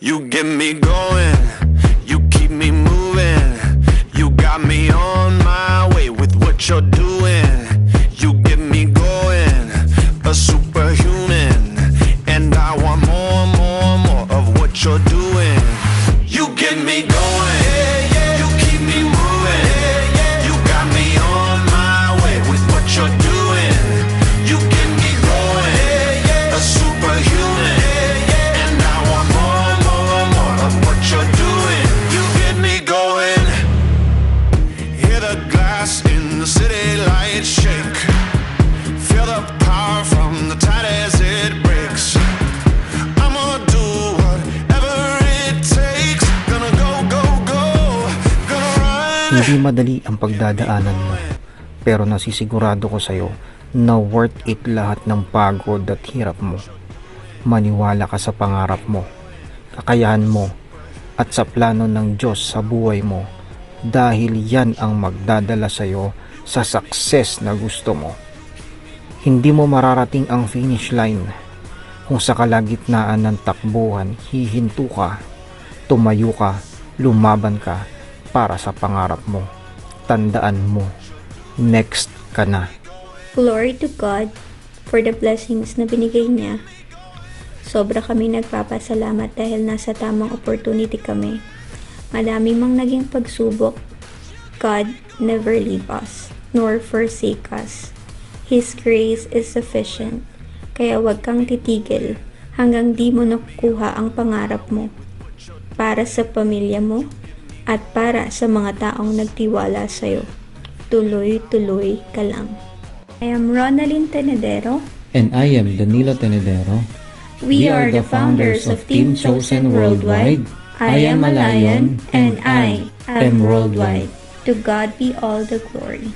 You get me going, you keep me moving. You got me on my way with what you're doing. You get me going, a superhuman. And I want more, more, more of what you're doing. You get me going, you keep me moving. You got me on my way with what you're doing. You get me going, a superhuman. And I want more, more, more of what you're doing. You get me going. Hear the glass in the city lights shake. Feel the power from the tide as it breaks. I'ma do whatever it takes. Gonna go, go, go. Gonna run. Hindi madali ang pagdadaanan mo, pero nasisigurado ko sa'yo na worth it lahat ng pagod at hirap mo. Maniwala ka sa pangarap mo, kakayahan mo, at sa plano ng Diyos sa buhay mo, dahil yan ang magdadala sa'yo sa success na gusto mo. Hindi mo mararating ang finish line kung sa kalagitnaan ng takbuhan hihinto ka, tumayo ka, lumaban ka para sa pangarap mo. Tandaan mo, next ka na. Glory to God for the blessings na binigay niya. Sobra kami nagpapasalamat dahil nasa tamang opportunity kami. Madami mang naging pagsubok, God never leave us, nor forsake us. His grace is sufficient, kaya huwag kang titigil hanggang di mo nakukuha ang pangarap mo. Para sa pamilya mo at para sa mga taong nagtiwala sa'yo. Tuloy-tuloy ka lang. I am Ronaldin Tenedero. And I am Danilo Tenedero. We are the founders of Team Chosen Worldwide. I am a lion and I am worldwide. To God be all the glory.